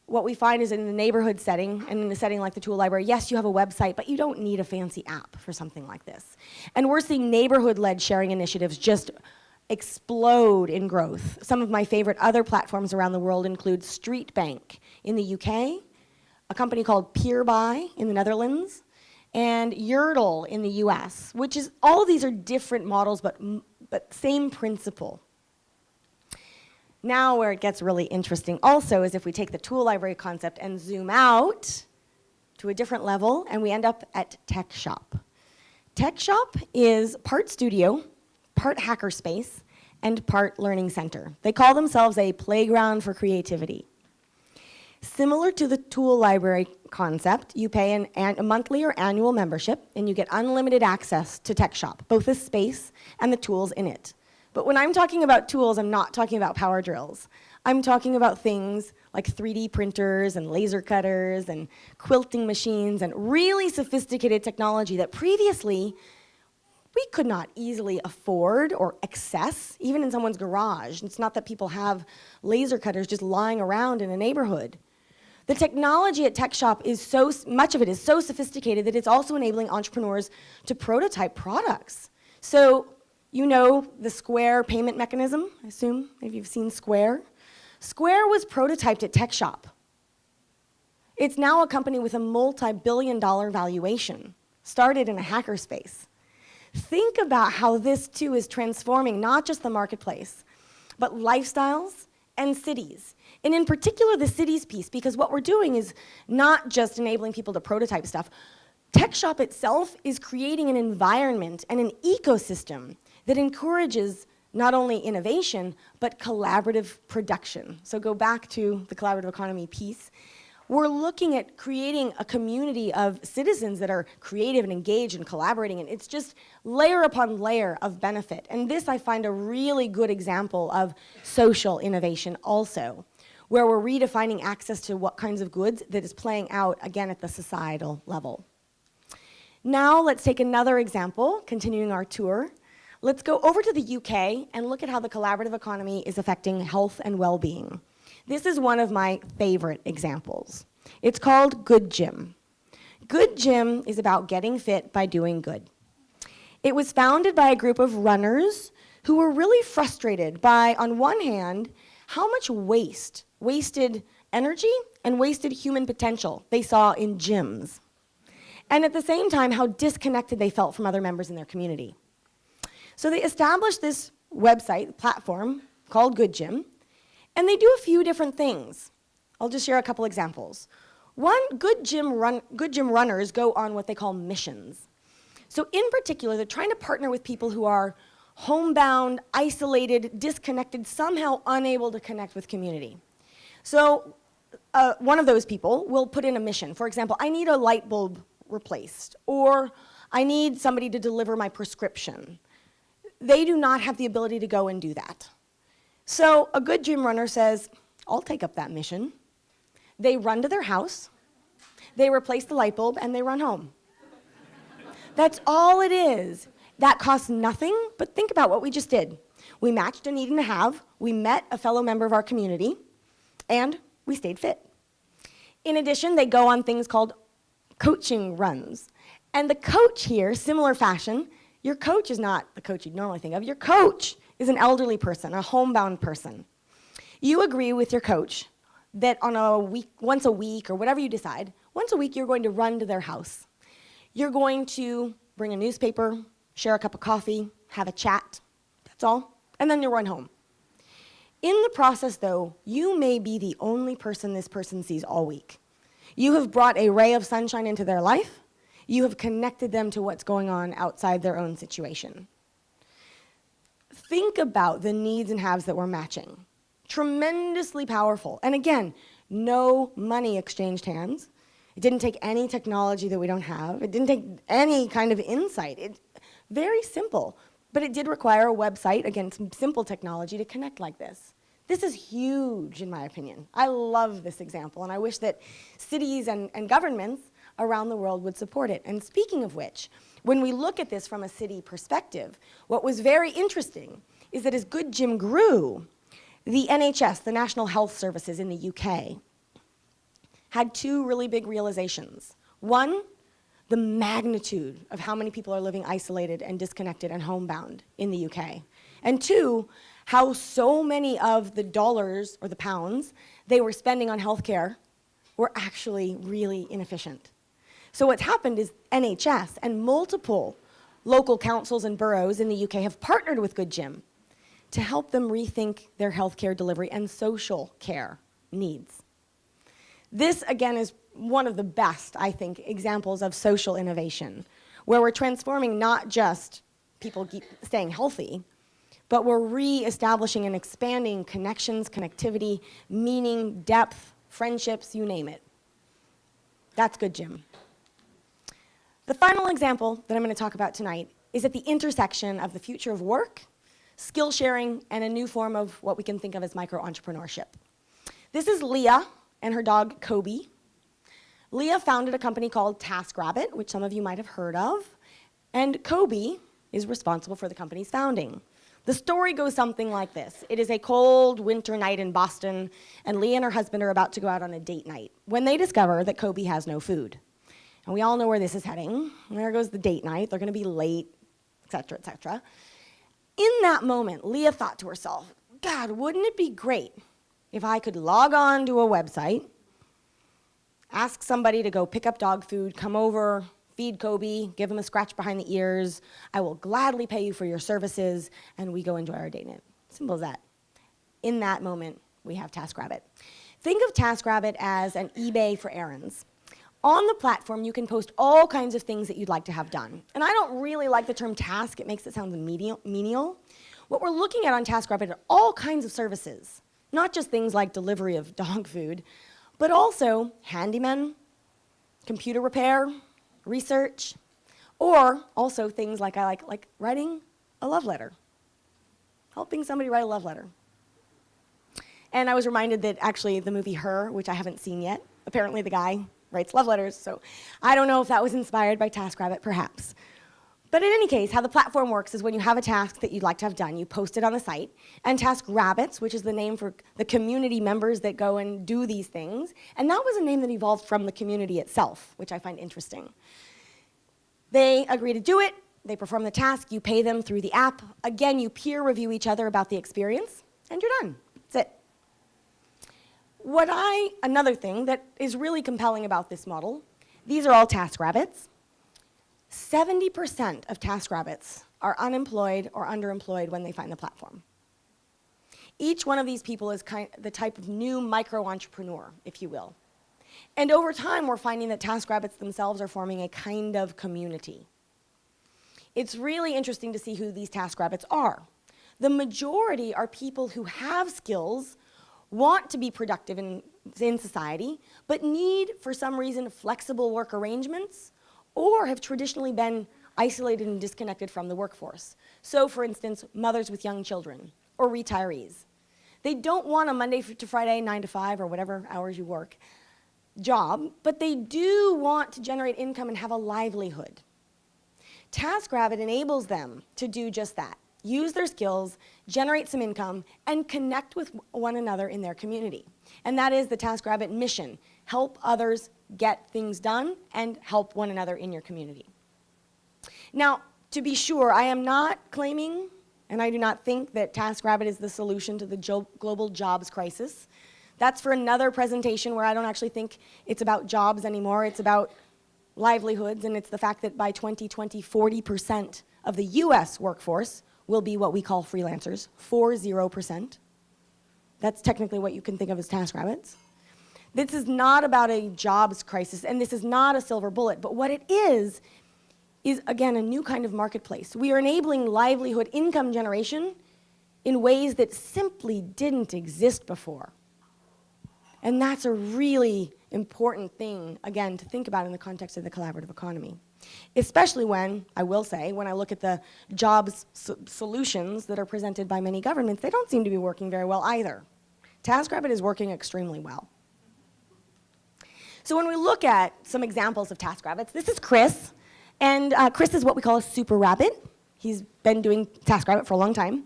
what we find is in the neighborhood setting and in a setting like the tool library, yes, you have a website, but you don't need a fancy app for something like this. And we're seeing neighborhood-led sharing initiatives just explode in growth. Some of my favorite other platforms around the world include Street Bank in the UK, a company called Peerby in the Netherlands, and Yerdle in the US, which is, all of these are different models, but same principle. Now where it gets really interesting also is if we take the tool library concept and zoom out to a different level, and we end up at Tech Shop. Tech Shop is part studio, part hackerspace, and part learning center. They call themselves a playground for creativity. Similar to the tool library concept, you pay a monthly or annual membership, and you get unlimited access to Tech Shop, both the space and the tools in it. But when I'm talking about tools, I'm not talking about power drills. I'm talking about things like 3D printers and laser cutters and quilting machines and really sophisticated technology that previously we could not easily afford or access, even in someone's garage. It's not that people have laser cutters just lying around in a neighborhood. The technology at Tech Shop is much of it is so sophisticated that it's also enabling entrepreneurs to prototype products. So, you know the Square payment mechanism, I assume, maybe you've seen Square. Square was prototyped at Tech Shop. It's now a company with a multi-billion-dollar valuation, started in a hackerspace. Think about how this too is transforming not just the marketplace, but lifestyles and cities. And in particular, the cities piece, because what we're doing is not just enabling people to prototype stuff. Tech Shop itself is creating an environment and an ecosystem that encourages not only innovation, but collaborative production. So go back to the collaborative economy piece. We're looking at creating a community of citizens that are creative and engaged and collaborating, and it's just layer upon layer of benefit. And this I find a really good example of social innovation also, where we're redefining access to what kinds of goods that is playing out, again, at the societal level. Now let's take another example, continuing our tour. Let's go over to the UK and look at how the collaborative economy is affecting health and well-being. This is one of my favorite examples. It's called Good Gym. Good Gym is about getting fit by doing good. It was founded by a group of runners who were really frustrated by, on one hand, how much wasted energy and wasted human potential they saw in gyms. And at the same time, how disconnected they felt from other members in their community. So they established this website, platform, called Good Gym, and they do a few different things. I'll just share a couple examples. One, Good Gym runners go on what they call missions. So in particular, they're trying to partner with people who are homebound, isolated, disconnected, somehow unable to connect with community. So one of those people will put in a mission. For example, I need a light bulb replaced, or I need somebody to deliver my prescription. They do not have the ability to go and do that. So a good gym runner says, I'll take up that mission. They run to their house, they replace the light bulb, and they run home. That's all it is. That costs nothing, but think about what we just did. We matched a need and a have, we met a fellow member of our community, and we stayed fit. In addition, they go on things called coaching runs. And the coach here, similar fashion, your coach is not the coach you'd normally think of. Your coach is an elderly person, a homebound person. You agree with your coach that on a week, once a week, or whatever you decide, once a week you're going to run to their house. You're going to bring a newspaper, share a cup of coffee, have a chat, that's all, and then you'll run home. In the process, though, you may be the only person this person sees all week. You have brought a ray of sunshine into their life. You have connected them to what's going on outside their own situation. Think about the needs and haves that we're matching. Tremendously powerful. And again, no money exchanged hands. It didn't take any technology that we don't have. It didn't take any kind of insight. Very simple. But it did require a website, again, some simple technology to connect like this. This is huge, in my opinion. I love this example, and I wish that cities and governments around the world would support it. And speaking of which, when we look at this from a city perspective, what was very interesting is that as Good Gym grew, the NHS, the National Health Services in the UK, had two really big realizations. One, the magnitude of how many people are living isolated and disconnected and homebound in the UK. And two, how so many of the dollars or the pounds they were spending on healthcare were actually really inefficient. So what's happened is NHS and multiple local councils and boroughs in the UK have partnered with Good Gym to help them rethink their healthcare delivery and social care needs. This, again, is one of the best, I think, examples of social innovation, where we're transforming not just people staying healthy, but we're re-establishing and expanding connections, connectivity, meaning, depth, friendships, you name it. That's Good Gym. The final example that I'm going to talk about tonight is at the intersection of the future of work, skill sharing, and a new form of what we can think of as micro-entrepreneurship. This is Leah and her dog, Kobe. Leah founded a company called TaskRabbit, which some of you might have heard of, and Kobe is responsible for the company's founding. The story goes something like this. It is a cold winter night in Boston, and Leah and her husband are about to go out on a date night when they discover that Kobe has no food. And we all know where this is heading. And there goes the date night. They're going to be late, et cetera, et cetera. In that moment, Leah thought to herself, God, wouldn't it be great if I could log on to a website, ask somebody to go pick up dog food, come over, feed Kobe, give him a scratch behind the ears. I will gladly pay you for your services, and we go enjoy our date night. Simple as that. In that moment, we have TaskRabbit. Think of TaskRabbit as an eBay for errands. On the platform, you can post all kinds of things that you'd like to have done. And I don't really like the term task. It makes it sound menial. What we're looking at on TaskRabbit are all kinds of services, not just things like delivery of dog food, but also handymen, computer repair, research, or also things like I like writing a love letter, helping somebody write a love letter. And I was reminded that actually the movie Her, which I haven't seen yet, apparently the guy writes love letters, so I don't know if that was inspired by TaskRabbit, perhaps. But in any case, how the platform works is when you have a task that you'd like to have done, you post it on the site, and TaskRabbits, which is the name for the community members that go and do these things, and that was a name that evolved from the community itself, which I find interesting. They agree to do it, they perform the task, you pay them through the app. Again, you peer review each other about the experience, and you're done. That's it. Another thing that is really compelling about this model, these are all TaskRabbits. 70% of TaskRabbits are unemployed or underemployed when they find the platform. Each one of these people is the type of new micro-entrepreneur, if you will. And over time, we're finding that TaskRabbits themselves are forming a kind of community. It's really interesting to see who these TaskRabbits are. The majority are people who have skills, want to be productive in society, but need, for some reason, flexible work arrangements, or have traditionally been isolated and disconnected from the workforce. So, for instance, mothers with young children, or retirees. They don't want a Monday to Friday, 9 to 5, or whatever hours you work, job, but they do want to generate income and have a livelihood. TaskRabbit enables them to do just that. Use their skills, generate some income, and connect with one another in their community. And that is the TaskRabbit mission. Help others get things done and help one another in your community. Now, to be sure, I am not claiming, and I do not think that TaskRabbit is the solution to the global jobs crisis. That's for another presentation where I don't actually think it's about jobs anymore. It's about livelihoods, and it's the fact that by 2020, 40% of the US workforce will be what we call freelancers, 40%. That's technically what you can think of as TaskRabbits. This is not about a jobs crisis, and this is not a silver bullet, but what it is again, a new kind of marketplace. We are enabling livelihood income generation in ways that simply didn't exist before. And that's a really important thing, again, to think about in the context of the collaborative economy. Especially when, I will say, when I look at the jobs solutions that are presented by many governments, they don't seem to be working very well either. TaskRabbit is working extremely well. So when we look at some examples of TaskRabbits, this is Chris. And Chris is what we call a super rabbit. He's been doing TaskRabbit for a long time.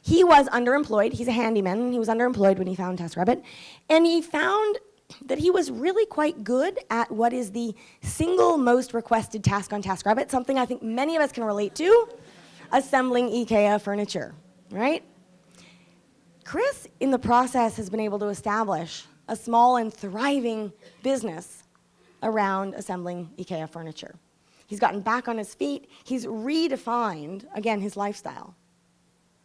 He was underemployed. He's a handyman. He was underemployed when he found TaskRabbit. And he found that he was really quite good at what is the single most requested task on TaskRabbit, something I think many of us can relate to, assembling IKEA furniture, right? Chris, in the process, has been able to establish a small and thriving business around assembling IKEA furniture. He's gotten back on his feet. He's redefined, again, his lifestyle.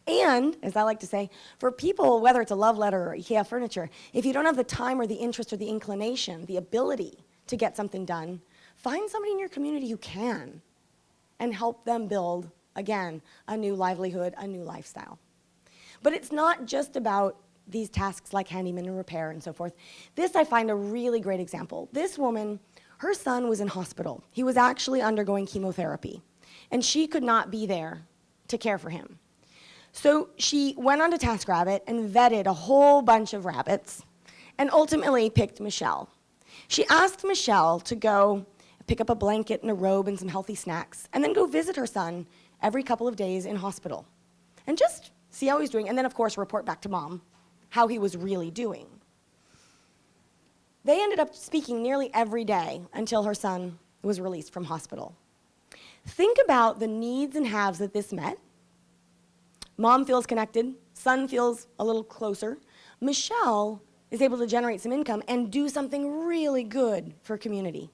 And, as I like to say, for people, whether it's a love letter or IKEA furniture, if you don't have the time or the interest or the inclination, the ability to get something done, find somebody in your community who can and help them build, again, a new livelihood, a new lifestyle. But it's not just about these tasks like handyman and repair and so forth. This I find a really great example. This woman, her son was in hospital. He was actually undergoing chemotherapy, and she could not be there to care for him. So she went onto TaskRabbit and vetted a whole bunch of rabbits and ultimately picked Michelle. She asked Michelle to go pick up a blanket and a robe and some healthy snacks and then go visit her son every couple of days in hospital and just see how he's doing, and then of course report back to mom how he was really doing. They ended up speaking nearly every day until her son was released from hospital. Think about the needs and haves that this met. Mom feels connected, son feels a little closer. Michelle is able to generate some income and do something really good for community.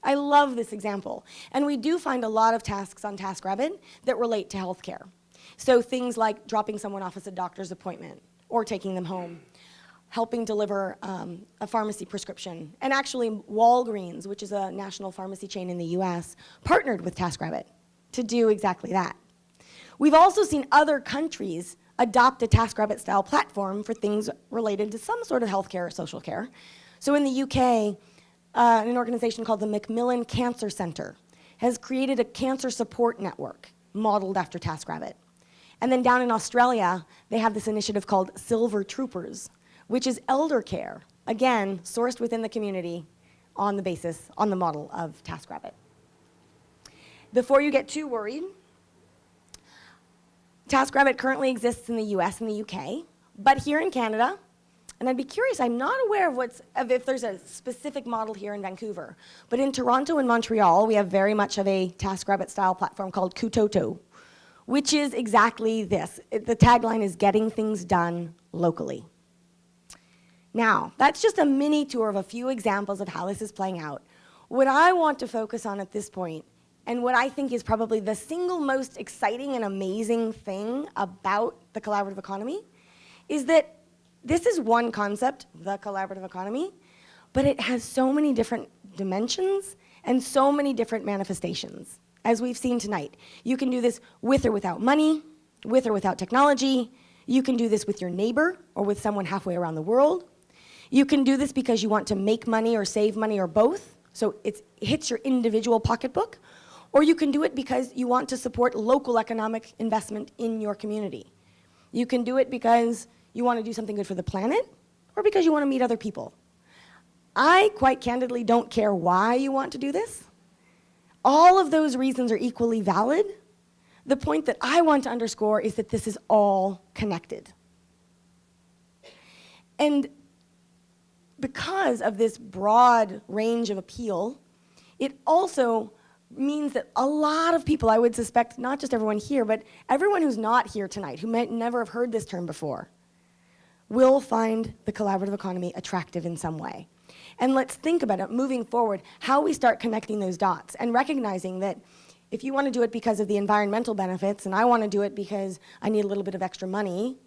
I love this example. And we do find a lot of tasks on TaskRabbit that relate to healthcare. So things like dropping someone off at a doctor's appointment or taking them home, helping deliver a pharmacy prescription. And actually, Walgreens, which is a national pharmacy chain in the US, partnered with TaskRabbit to do exactly that. We've also seen other countries adopt a TaskRabbit-style platform for things related to some sort of healthcare or social care. So in the UK, an organization called the Macmillan Cancer Centre has created a cancer support network modeled after TaskRabbit. And then down in Australia, they have this initiative called Silver Troopers, which is elder care, again, sourced within the community on the model of TaskRabbit. Before you get too worried, TaskRabbit currently exists in the US and the UK, but here in Canada, and I'd be curious, I'm not aware of if there's a specific model here in Vancouver, but in Toronto and Montreal, we have very much of a TaskRabbit-style platform called Kutoto, which is exactly this. The tagline is getting things done locally. Now, that's just a mini tour of a few examples of how this is playing out. What I want to focus on at this point, and what I think is probably the single most exciting and amazing thing about the collaborative economy, is that this is one concept, the collaborative economy, but it has so many different dimensions and so many different manifestations, as we've seen tonight. You can do this with or without money, with or without technology. You can do this with your neighbor or with someone halfway around the world. You can do this because you want to make money or save money or both, so it hits your individual pocketbook. Or you can do it because you want to support local economic investment in your community. You can do it because you want to do something good for the planet, or because you want to meet other people. I, quite candidly, don't care why you want to do this. All of those reasons are equally valid. The point that I want to underscore is that this is all connected. And because of this broad range of appeal, it also means that a lot of people, I would suspect, not just everyone here, but everyone who's not here tonight, who might never have heard this term before, will find the collaborative economy attractive in some way. And let's think about it moving forward, how we start connecting those dots and recognizing that if you want to do it because of the environmental benefits and I want to do it because I need a little bit of extra money,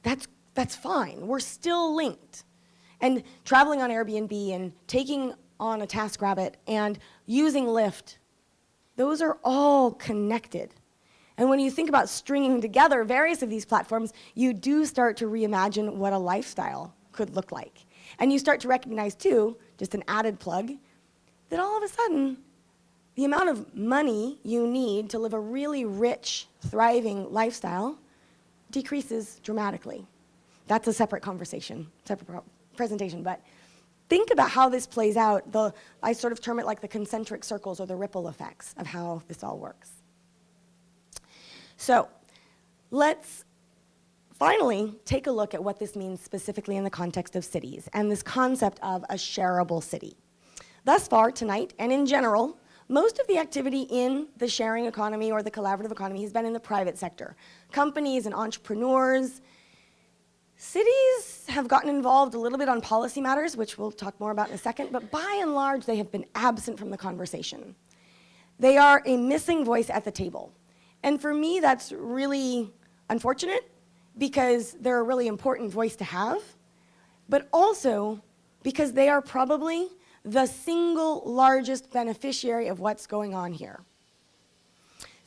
that's fine. We're still linked. And traveling on Airbnb and taking on a TaskRabbit and using Lyft, those are all connected. And when you think about stringing together various of these platforms, you do start to reimagine what a lifestyle could look like. And you start to recognize, too, just an added plug, that all of a sudden, the amount of money you need to live a really rich, thriving lifestyle decreases dramatically. That's a separate conversation, separate presentation, but think about how this plays out. I sort of term it like the concentric circles or the ripple effects of how this all works. So let's finally take a look at what this means specifically in the context of cities and this concept of a shareable city. Thus far tonight, and in general, most of the activity in the sharing economy or the collaborative economy has been in the private sector. Companies and entrepreneurs. Cities have gotten involved a little bit on policy matters, which we'll talk more about in a second, but by and large, they have been absent from the conversation. They are a missing voice at the table. And for me, that's really unfortunate because they're a really important voice to have, but also because they are probably the single largest beneficiary of what's going on here.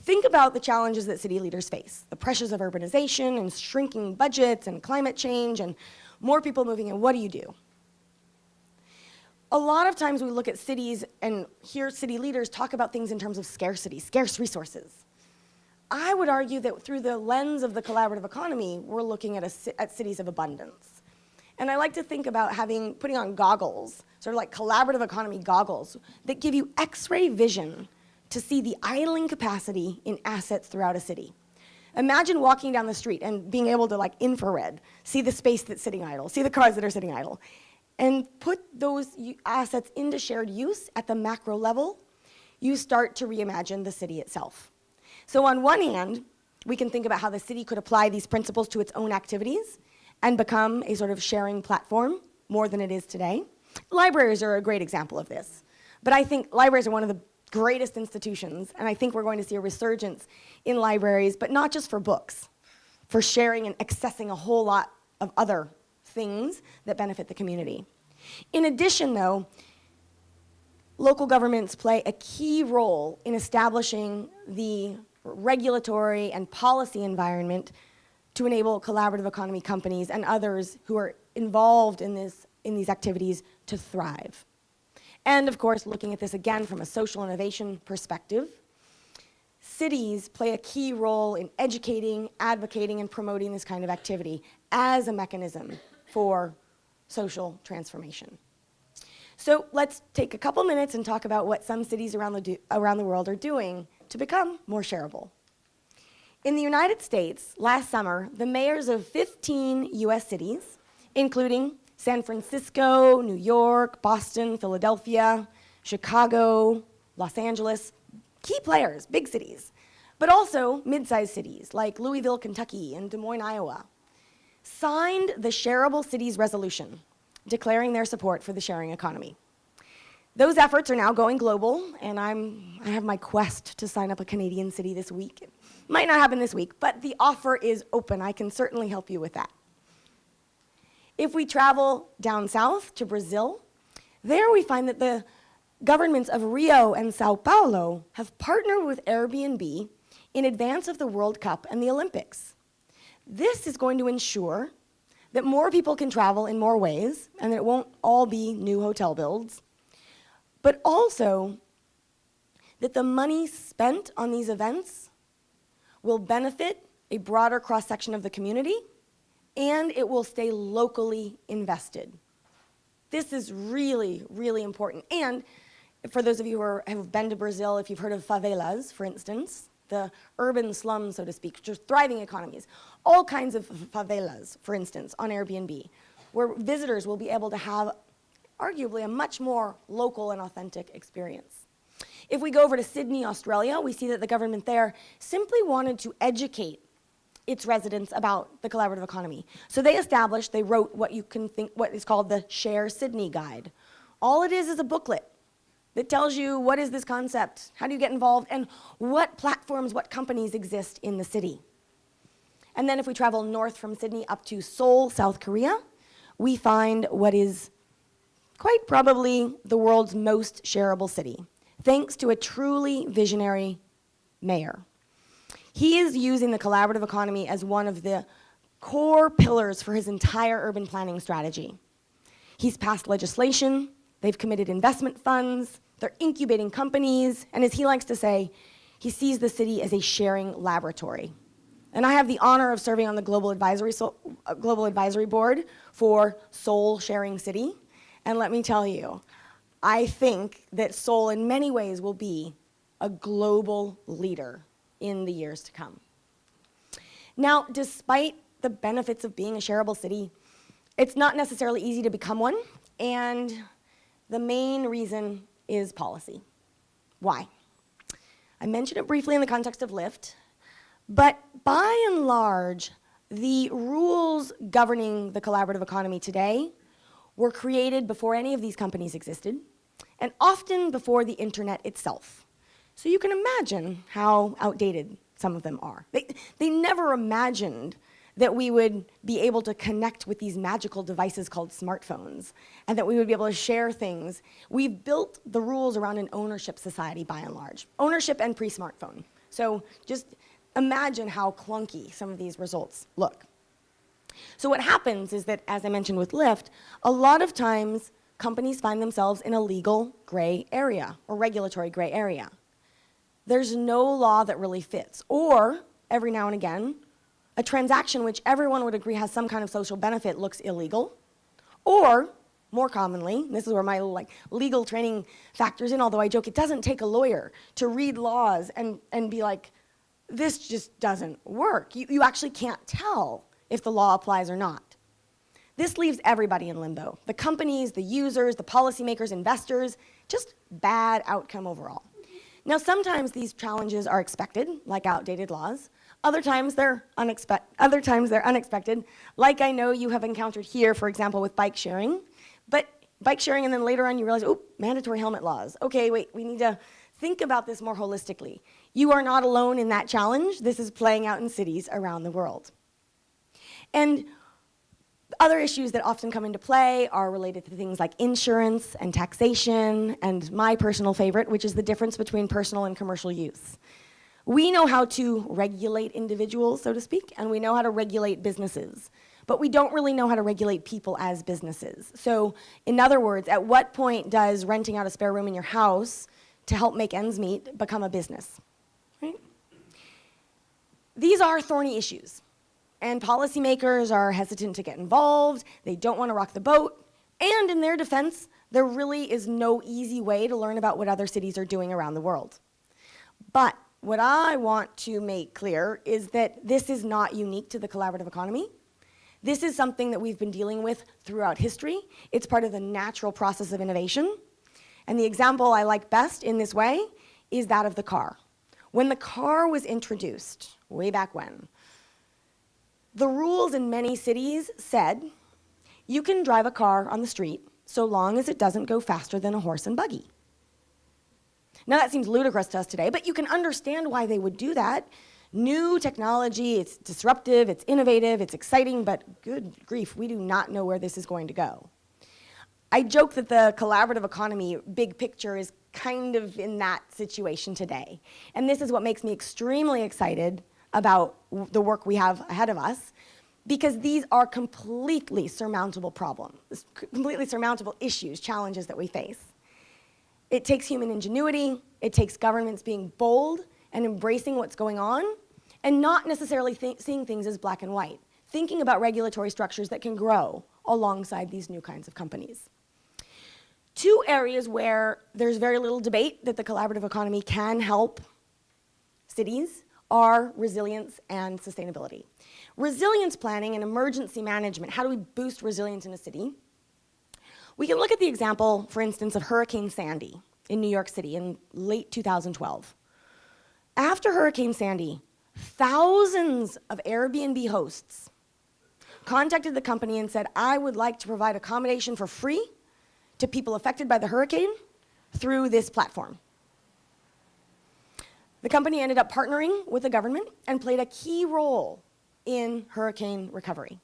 Think about the challenges that city leaders face, the pressures of urbanization and shrinking budgets and climate change and more people moving in. What do you do? A lot of times we look at cities and hear city leaders talk about things in terms of scarcity, scarce resources. I would argue that through the lens of the collaborative economy, we're looking at cities of abundance. And I like to think about putting on goggles, sort of like collaborative economy goggles, that give you X-ray vision to see the idling capacity in assets throughout a city. Imagine walking down the street and being able to, like infrared, see the space that's sitting idle, see the cars that are sitting idle, and put those assets into shared use at the macro level. You start to reimagine the city itself. So on one hand, we can think about how the city could apply these principles to its own activities and become a sort of sharing platform more than it is today. Libraries are a great example of this. But I think libraries are one of the greatest institutions, and I think we're going to see a resurgence in libraries, but not just for books, for sharing and accessing a whole lot of other things that benefit the community. In addition, though, local governments play a key role in establishing the regulatory and policy environment to enable collaborative economy companies and others who are involved in these activities to thrive. And of course, looking at this again from a social innovation perspective, cities play a key role in educating, advocating, and promoting this kind of activity as a mechanism for social transformation. So let's take a couple minutes and talk about what some cities around the world are doing to become more shareable. In the United States, last summer, the mayors of 15 US cities, including San Francisco, New York, Boston, Philadelphia, Chicago, Los Angeles, key players, big cities, but also mid-sized cities like Louisville, Kentucky, and Des Moines, Iowa, signed the Shareable Cities Resolution, declaring their support for the sharing economy. Those efforts are now going global, and I have my quest to sign up a Canadian city this week. It might not happen this week, but the offer is open. I can certainly help you with that. If we travel down south to Brazil, there we find that the governments of Rio and Sao Paulo have partnered with Airbnb in advance of the World Cup and the Olympics. This is going to ensure that more people can travel in more ways and that it won't all be new hotel builds, but also that the money spent on these events will benefit a broader cross-section of the community and it will stay locally invested. This is really, really important. And for those of you who have been to Brazil, if you've heard of favelas, for instance, the urban slums, so to speak, which are thriving economies, all kinds of favelas, for instance, on Airbnb, where visitors will be able to have arguably a much more local and authentic experience. If we go over to Sydney, Australia, we see that the government there simply wanted to educate its residents about the collaborative economy. So they wrote what is called the Share Sydney Guide. All it is a booklet that tells you what is this concept, how do you get involved, and what platforms, what companies exist in the city. And then if we travel north from Sydney up to Seoul, South Korea, we find what is quite probably the world's most shareable city, thanks to a truly visionary mayor. He is using the collaborative economy as one of the core pillars for his entire urban planning strategy. He's passed legislation, they've committed investment funds, they're incubating companies, and as he likes to say, he sees the city as a sharing laboratory. And I have the honor of serving on the Global Advisory Board for Seoul Sharing City. And let me tell you, I think that Seoul in many ways will be a global leader in the years to come. Now, despite the benefits of being a shareable city, it's not necessarily easy to become one, and the main reason is policy. Why? I mentioned it briefly in the context of Lyft, but by and large, the rules governing the collaborative economy today were created before any of these companies existed, and often before the internet itself. So you can imagine how outdated some of them are. They never imagined that we would be able to connect with these magical devices called smartphones, and that we would be able to share things. We've built the rules around an ownership society by and large. Ownership and pre-smartphone. So just imagine how clunky some of these results look. So what happens is that, as I mentioned with Lyft, a lot of times companies find themselves in a legal gray area or regulatory gray area. There's no law that really fits. Or, every now and again, a transaction which everyone would agree has some kind of social benefit looks illegal. Or, more commonly, this is where my legal training factors in, although I joke, it doesn't take a lawyer to read laws and be like, this just doesn't work. You actually can't tell if the law applies or not. This leaves everybody in limbo. The companies, the users, the policymakers, investors, just bad outcome overall. Now, sometimes these challenges are expected, like outdated laws. Other times they're unexpected, like I know you have encountered here, for example, with bike sharing. But bike sharing, and then later on you realize, oh, mandatory helmet laws. Okay, wait, we need to think about this more holistically. You are not alone in that challenge. This is playing out in cities around the world. And other issues that often come into play are related to things like insurance and taxation, and my personal favorite, which is the difference between personal and commercial use. We know how to regulate individuals, so to speak, and we know how to regulate businesses, but we don't really know how to regulate people as businesses. So, in other words, at what point does renting out a spare room in your house to help make ends meet become a business? Right? These are thorny issues. And policymakers are hesitant to get involved, they don't want to rock the boat, and in their defense, there really is no easy way to learn about what other cities are doing around the world. But what I want to make clear is that this is not unique to the collaborative economy. This is something that we've been dealing with throughout history. It's part of the natural process of innovation. And the example I like best in this way is that of the car. When the car was introduced, way back when, the rules in many cities said, you can drive a car on the street so long as it doesn't go faster than a horse and buggy. Now that seems ludicrous to us today, but you can understand why they would do that. New technology, it's disruptive, it's innovative, it's exciting, but good grief, we do not know where this is going to go. I joke that the collaborative economy, big picture, is kind of in that situation today. And this is what makes me extremely excited about the work we have ahead of us, because these are completely surmountable problems, completely surmountable issues, challenges that we face. It takes human ingenuity, it takes governments being bold and embracing what's going on, and not necessarily seeing things as black and white. thinking about regulatory structures that can grow alongside these new kinds of companies. Two areas where there's very little debate that the collaborative economy can help cities are resilience and sustainability. Resilience planning and emergency management, how do we boost resilience in a city? We can look at the example, for instance, of Hurricane Sandy in New York City in late 2012. After Hurricane Sandy, thousands of Airbnb hosts contacted the company and said, I would like to provide accommodation for free to people affected by the hurricane through this platform. The company ended up partnering with the government and played a key role in hurricane recovery.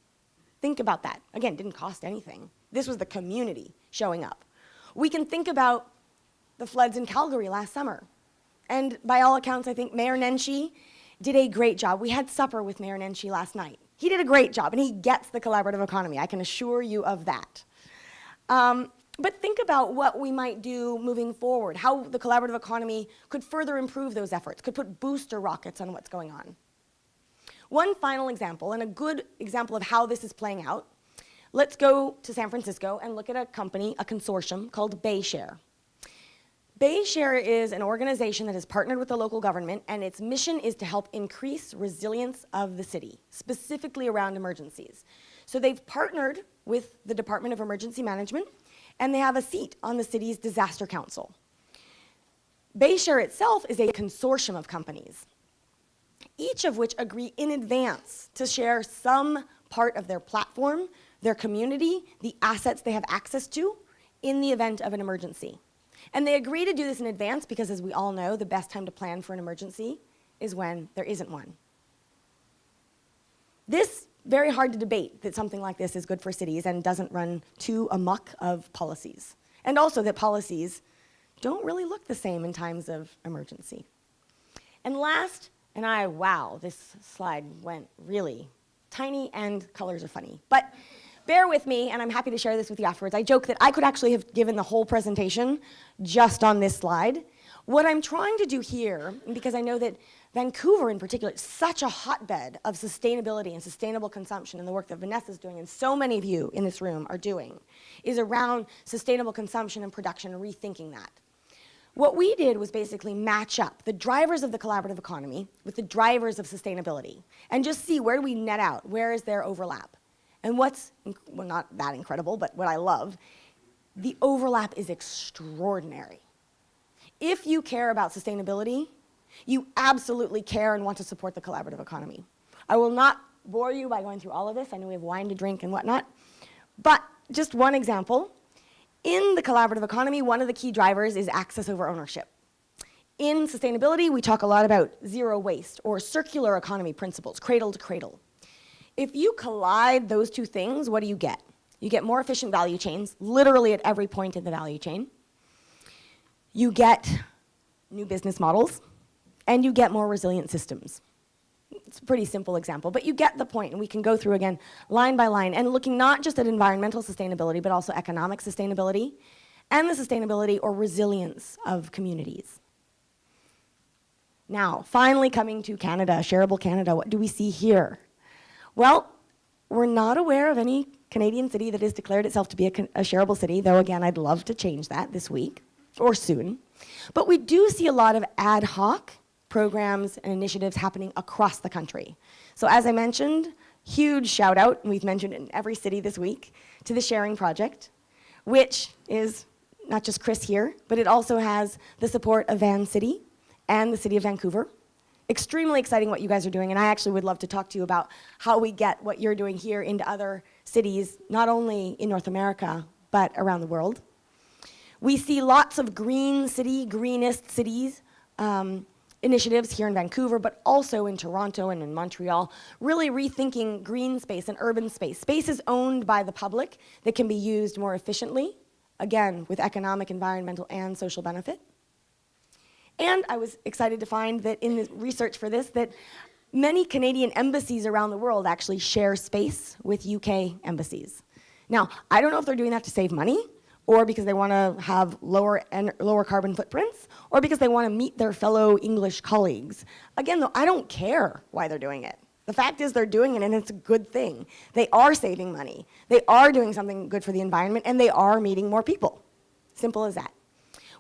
Think about that. Again, it didn't cost anything. This was the community showing up. We can think about the floods in Calgary last summer. And by all accounts, I think Mayor Nenshi did a great job. We had supper with Mayor Nenshi last night. He did a great job, and he gets the collaborative economy. I can assure you of that. But think about what we might do moving forward, how the collaborative economy could further improve those efforts, could put booster rockets on what's going on. One final example, and a good example of how this is playing out, let's go to San Francisco and look at a company, a consortium called BayShare. BayShare is an organization that has partnered with the local government, and its mission is to help increase resilience of the city, specifically around emergencies. So they've partnered with the Department of Emergency Management, and they have a seat on the city's disaster council. BayShare itself is a consortium of companies, each of which agree in advance to share some part of their platform, their community, the assets they have access to in the event of an emergency. And they agree to do this in advance because, as we all know, the best time to plan for an emergency is when there isn't one. This very hard to debate that something like this is good for cities and doesn't run too amok of policies. And also that policies don't really look the same in times of emergency. And last, wow, this slide went really tiny and colors are funny. But bear with me, and I'm happy to share this with you afterwards. I joke that I could actually have given the whole presentation just on this slide. What I'm trying to do here, because I know that Vancouver in particular is such a hotbed of sustainability and sustainable consumption, and the work that Vanessa's doing and so many of you in this room are doing, is around sustainable consumption and production and rethinking that. What we did was basically match up the drivers of the collaborative economy with the drivers of sustainability and just see where do we net out, where is there overlap. And what's, well, not that incredible, but what I love, the overlap is extraordinary. If you care about sustainability, you absolutely care and want to support the collaborative economy. I will not bore you by going through all of this. I know we have wine to drink and whatnot. But just one example. In the collaborative economy, one of the key drivers is access over ownership. In sustainability, we talk a lot about zero waste or circular economy principles, cradle to cradle. If you collide those two things, what do you get? You get more efficient value chains, literally at every point in the value chain. You get new business models, and you get more resilient systems. It's a pretty simple example, but you get the point, and we can go through again line by line and looking not just at environmental sustainability, but also economic sustainability and the sustainability or resilience of communities. Now, finally coming to Canada, shareable Canada, what do we see here? Well, we're not aware of any Canadian city that has declared itself to be a shareable city, though again, I'd love to change that this week or soon. But we do see a lot of ad hoc programs and initiatives happening across the country. So as I mentioned, huge shout out, and we've mentioned it in every city this week, to the Sharing Project, which is not just Chris here, but it also has the support of Van City and the City of Vancouver. Extremely exciting what you guys are doing, and I actually would love to talk to you about how we get what you're doing here into other cities, not only in North America, but around the world. We see lots of green city, greenest cities initiatives here in Vancouver, but also in Toronto and in Montreal, really rethinking green space and urban space. Spaces owned by the public that can be used more efficiently, again, with economic, environmental, and social benefit. And I was excited to find that in the research for this, that many Canadian embassies around the world actually share space with UK embassies. Now, I don't know if they're doing that to save money, or because they want to have lower carbon footprints, or because they want to meet their fellow English colleagues. Again, though, I don't care why they're doing it. The fact is they're doing it, and it's a good thing. They are saving money. They are doing something good for the environment, and they are meeting more people. Simple as that.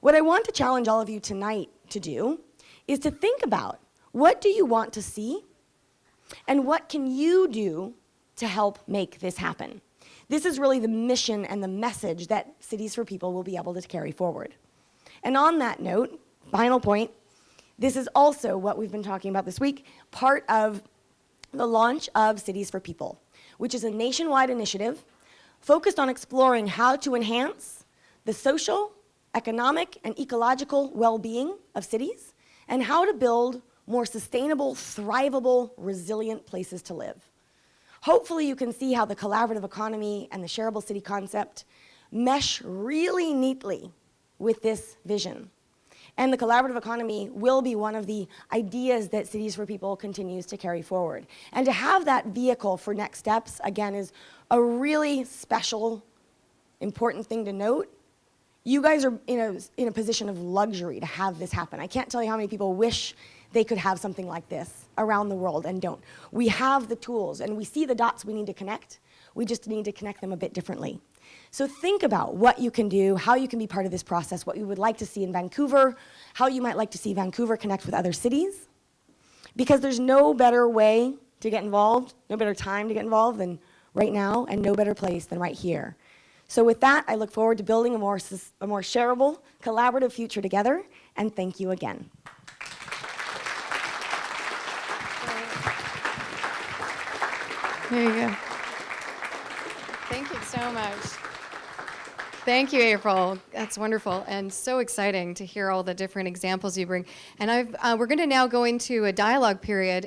What I want to challenge all of you tonight to do is to think about, what do you want to see, and what can you do to help make this happen? This is really the mission and the message that Cities for People will be able to carry forward. And on that note, final point, this is also what we've been talking about this week, part of the launch of Cities for People, which is a nationwide initiative focused on exploring how to enhance the social, economic, and ecological well-being of cities, and how to build more sustainable, thrivable, resilient places to live. Hopefully you can see how the collaborative economy and the shareable city concept mesh really neatly with this vision. And the collaborative economy will be one of the ideas that Cities for People continues to carry forward. And to have that vehicle for next steps, again, is a really special, important thing to note. You guys are in a position of luxury to have this happen. I can't tell you how many people wish they could have something like this around the world and don't. We have the tools, and we see the dots we need to connect. We just need to connect them a bit differently. So think about what you can do, how you can be part of this process, what you would like to see in Vancouver, how you might like to see Vancouver connect with other cities. Because there's no better way to get involved, no better time to get involved than right now, and no better place than right here. So with that, I look forward to building a more shareable, collaborative future together, and thank you again. There you go. Thank you so much. Thank you, April. That's wonderful and so exciting to hear all the different examples you bring. And we're going to now go into a dialogue period.